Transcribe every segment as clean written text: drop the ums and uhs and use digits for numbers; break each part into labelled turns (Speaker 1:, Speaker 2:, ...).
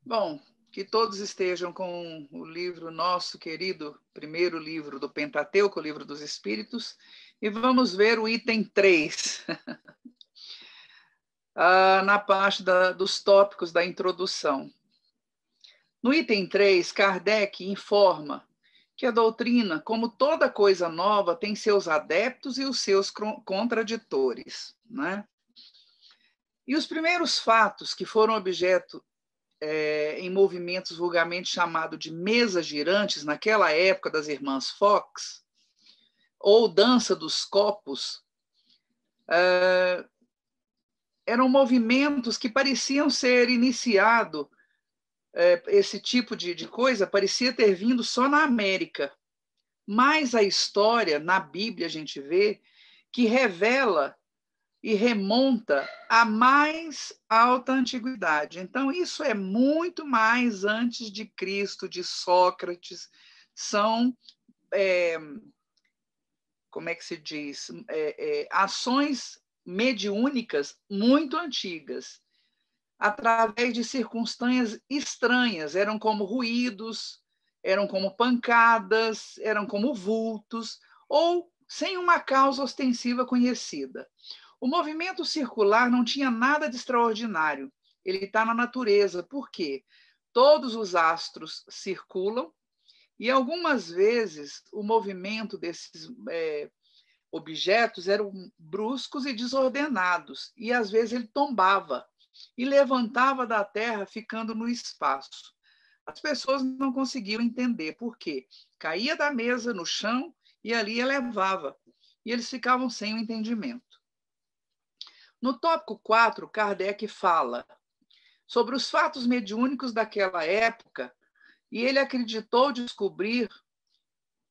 Speaker 1: Bom, que todos estejam com o livro nosso querido, primeiro livro do Pentateuco, o livro dos Espíritos, e vamos ver o item 3, na parte dos tópicos da introdução. No item 3, Kardec informa que a doutrina, como toda coisa nova, tem seus adeptos e os seus contraditores, né? E os primeiros fatos que foram objeto em movimentos vulgarmente chamados de mesas girantes, naquela época das irmãs Fox, ou dança dos copos, eram movimentos que pareciam ser iniciado, esse tipo de coisa parecia ter vindo só na América, mas a história, na Bíblia a gente vê, que revela e remonta à mais alta antiguidade. Então, isso é muito mais antes de Cristo, de Sócrates, são, como é que se diz, ações mediúnicas muito antigas, através de circunstâncias estranhas, eram como ruídos, eram como pancadas, eram como vultos, ou sem uma causa ostensiva conhecida. O movimento circular não tinha nada de extraordinário. Ele está na natureza. Por quê? Todos os astros circulam e algumas vezes o movimento desses objetos eram bruscos e desordenados e às vezes ele tombava e levantava da terra ficando no espaço. As pessoas não conseguiam entender por quê. Caía da mesa no chão e ali elevava. E eles ficavam sem o entendimento. No tópico 4, Kardec fala sobre os fatos mediúnicos daquela época e ele acreditou descobrir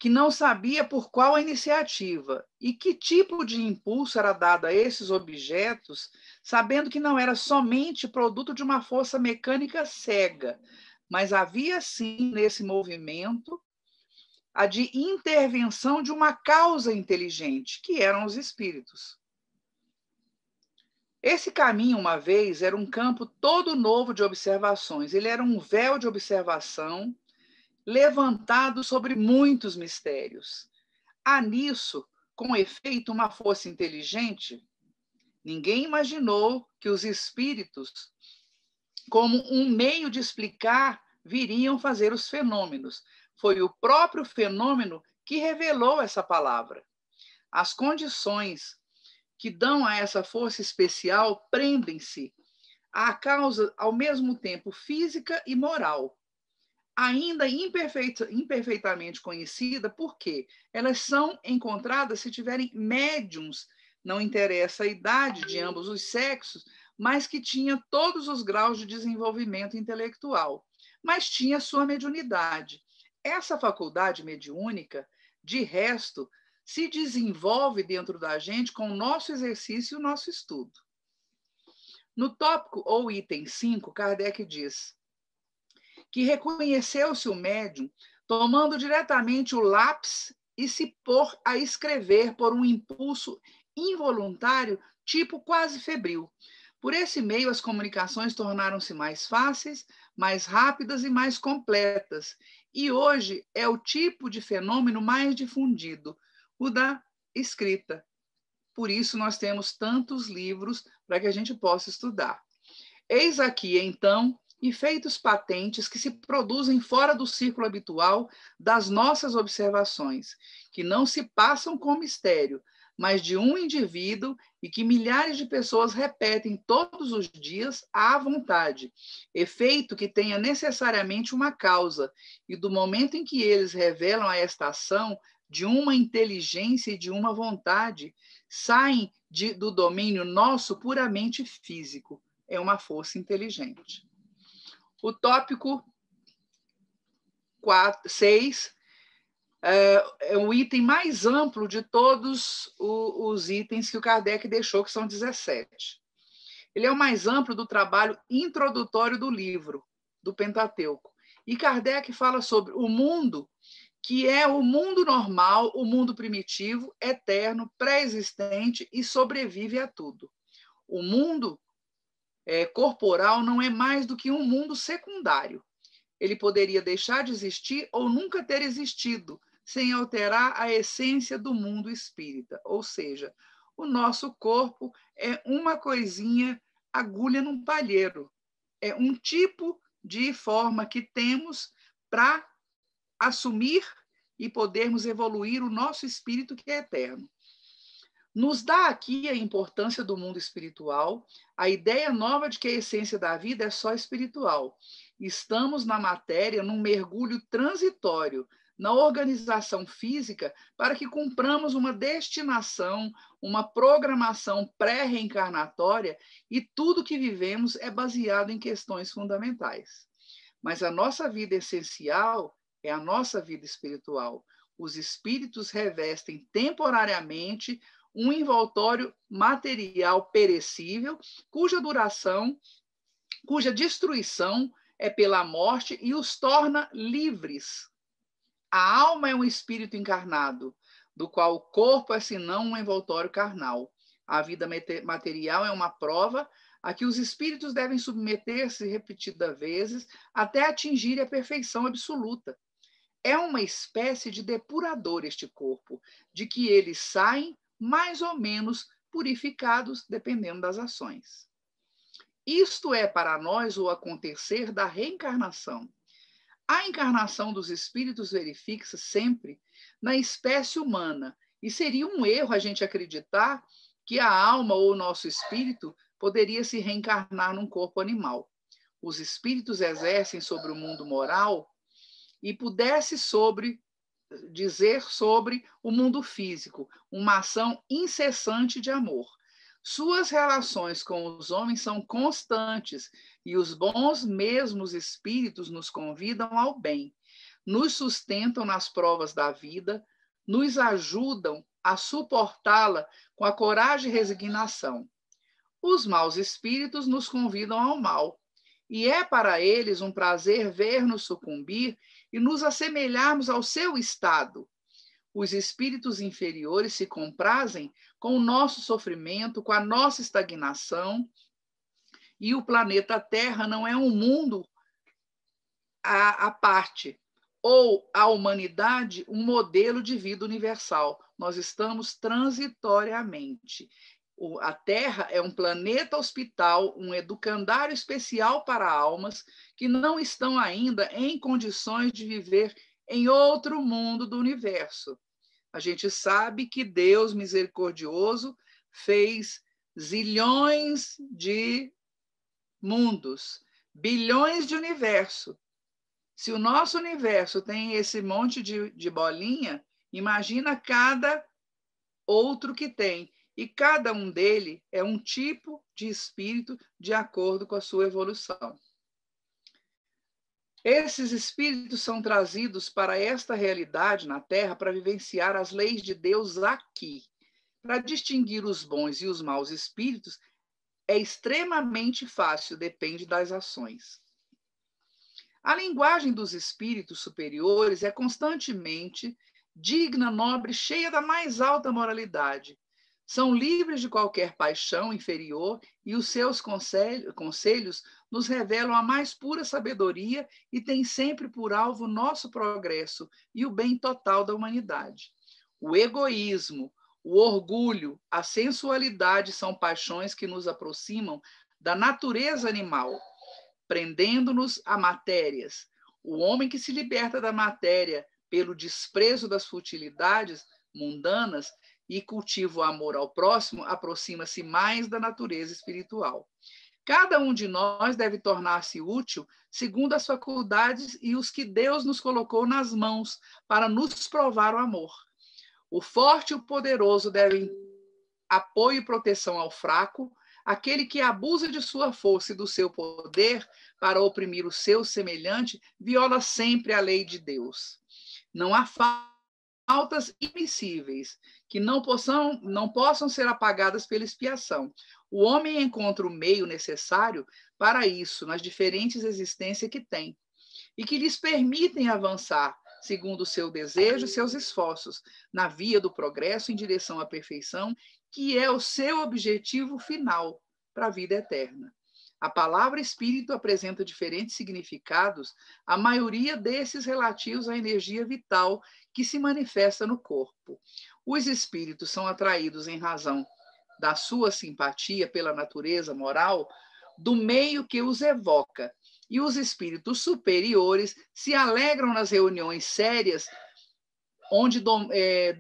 Speaker 1: que não sabia por qual a iniciativa e que tipo de impulso era dado a esses objetos, sabendo que não era somente produto de uma força mecânica cega, mas havia sim nesse movimento a de intervenção de uma causa inteligente, que eram os espíritos. Esse caminho, uma vez, era um campo todo novo de observações. Ele era um véu de observação levantado sobre muitos mistérios. Há nisso, com efeito, uma força inteligente? Ninguém imaginou que os espíritos, como um meio de explicar, viriam fazer os fenômenos. Foi o próprio fenômeno que revelou essa palavra. As condições que dão a essa força especial prendem-se à causa, ao mesmo tempo, física e moral, ainda imperfeitamente conhecida, porque elas são encontradas se tiverem médiums, não interessa a idade de ambos os sexos, mas que tinha todos os graus de desenvolvimento intelectual, mas tinha sua mediunidade. Essa faculdade mediúnica, de resto, se desenvolve dentro da gente com o nosso exercício e o nosso estudo. No tópico ou item 5, Kardec diz que reconheceu-se o médium tomando diretamente o lápis e se pôr a escrever por um impulso involuntário, tipo quase febril. Por esse meio, as comunicações tornaram-se mais fáceis, mais rápidas e mais completas. E hoje é o tipo de fenômeno mais difundido, o da escrita. Por isso, nós temos tantos livros para que a gente possa estudar. Eis aqui, então, efeitos patentes que se produzem fora do círculo habitual das nossas observações, que não se passam com mistério, mas de um indivíduo e que milhares de pessoas repetem todos os dias à vontade, efeito que tenha necessariamente uma causa, e do momento em que eles revelam a esta ação de uma inteligência e de uma vontade, saem do domínio nosso puramente físico. É uma força inteligente. O tópico 6 é o item mais amplo de todos os itens que o Kardec deixou, que são 17. Ele é o mais amplo do trabalho introdutório do livro, do Pentateuco. E Kardec fala sobre o mundo, que é o mundo normal, o mundo primitivo, eterno, pré-existente e sobrevive a tudo. O mundo corporal não é mais do que um mundo secundário. Ele poderia deixar de existir ou nunca ter existido, sem alterar a essência do mundo espírita. Ou seja, o nosso corpo é uma coisinha, agulha num palheiro. É um tipo de forma que temos para assumir e podermos evoluir o nosso espírito que é eterno. Nos dá aqui a importância do mundo espiritual, a ideia nova de que a essência da vida é só espiritual. Estamos na matéria num mergulho transitório, na organização física, para que cumpramos uma destinação, uma programação pré-reencarnatória, e tudo que vivemos é baseado em questões fundamentais. Mas a nossa vida essencial é a nossa vida espiritual. Os espíritos revestem temporariamente um envoltório material perecível, cuja destruição é pela morte e os torna livres. A alma é um espírito encarnado, do qual o corpo é senão um envoltório carnal. A vida material é uma prova a que os espíritos devem submeter-se repetidas vezes até atingir a perfeição absoluta. É uma espécie de depurador este corpo, de que eles saem mais ou menos purificados, dependendo das ações. Isto é para nós o acontecer da reencarnação. A encarnação dos espíritos verifica-se sempre na espécie humana, e seria um erro a gente acreditar que a alma ou o nosso espírito poderia se reencarnar num corpo animal. Os espíritos exercem sobre o mundo moral e pudesse dizer sobre o mundo físico, uma ação incessante de amor. Suas relações com os homens são constantes e os bons mesmos espíritos nos convidam ao bem, nos sustentam nas provas da vida, nos ajudam a suportá-la com a coragem e resignação. Os maus espíritos nos convidam ao mal, e é para eles um prazer ver-nos sucumbir e nos assemelharmos ao seu estado. Os espíritos inferiores se comprazem com o nosso sofrimento, com a nossa estagnação, e o planeta Terra não é um mundo à parte, ou a humanidade um modelo de vida universal. Nós estamos transitoriamente. A Terra é um planeta hospital, um educandário especial para almas que não estão ainda em condições de viver em outro mundo do universo. A gente sabe que Deus misericordioso fez zilhões de mundos, bilhões de universo. Se o nosso universo tem esse monte de bolinha, imagina cada outro que tem. E cada um dele é um tipo de espírito de acordo com a sua evolução. Esses espíritos são trazidos para esta realidade na Terra para vivenciar as leis de Deus aqui. Para distinguir os bons e os maus espíritos é extremamente fácil, depende das ações. A linguagem dos espíritos superiores é constantemente digna, nobre, cheia da mais alta moralidade. São livres de qualquer paixão inferior e os seus conselhos nos revelam a mais pura sabedoria e têm sempre por alvo o nosso progresso e o bem total da humanidade. O egoísmo, o orgulho, a sensualidade são paixões que nos aproximam da natureza animal, prendendo-nos a matérias. O homem que se liberta da matéria pelo desprezo das futilidades mundanas e cultiva o amor ao próximo, aproxima-se mais da natureza espiritual. Cada um de nós deve tornar-se útil segundo as faculdades e os que Deus nos colocou nas mãos para nos provar o amor. O forte e o poderoso devem apoio e proteção ao fraco. Aquele que abusa de sua força e do seu poder para oprimir o seu semelhante viola sempre a lei de Deus. Não há faltas imissíveis que não possam ser apagadas pela expiação. O homem encontra o meio necessário para isso nas diferentes existências que tem e que lhes permitem avançar segundo o seu desejo e seus esforços na via do progresso em direção à perfeição, que é o seu objetivo final para a vida eterna. A palavra espírito apresenta diferentes significados, a maioria desses relativos à energia vital que se manifesta no corpo. Os espíritos são atraídos em razão da sua simpatia pela natureza moral do meio que os evoca. E os espíritos superiores se alegram nas reuniões sérias, onde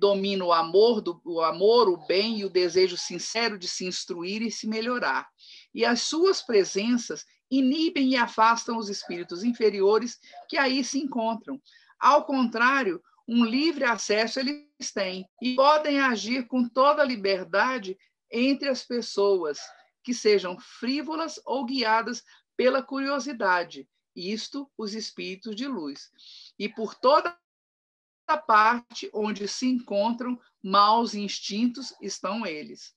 Speaker 1: domina o amor, o bem e o desejo sincero de se instruir e se melhorar. E as suas presenças inibem e afastam os espíritos inferiores que aí se encontram. Ao contrário, um livre acesso eles têm e podem agir com toda a liberdade entre as pessoas, que sejam frívolas ou guiadas pela curiosidade, isto os espíritos de luz. E por toda a parte onde se encontram maus instintos estão eles.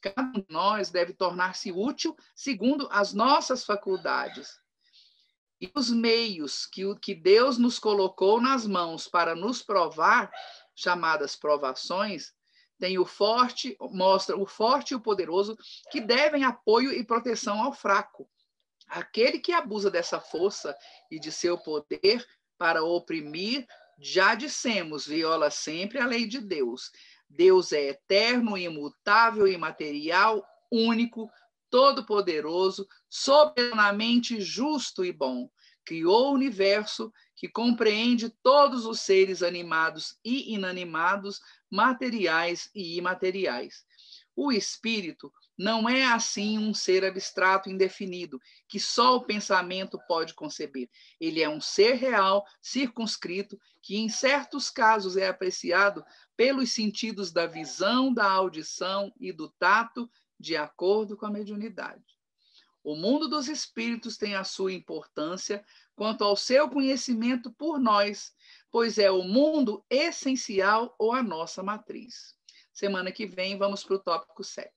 Speaker 1: Cada um de nós deve tornar-se útil segundo as nossas faculdades. E os meios que Deus nos colocou nas mãos para nos provar, chamadas provações, mostra o forte e o poderoso que devem apoio e proteção ao fraco. Aquele que abusa dessa força e de seu poder para oprimir, já dissemos, viola sempre a lei de Deus. Deus é eterno, imutável, imaterial, único, todo-poderoso, soberanamente justo e bom. Criou o universo que compreende todos os seres animados e inanimados, materiais e imateriais. O espírito não é assim um ser abstrato indefinido, que só o pensamento pode conceber. Ele é um ser real, circunscrito, que em certos casos é apreciado pelos sentidos da visão, da audição e do tato, de acordo com a mediunidade. O mundo dos espíritos tem a sua importância quanto ao seu conhecimento por nós, pois é o mundo essencial ou a nossa matriz. Semana que vem vamos para o tópico 7.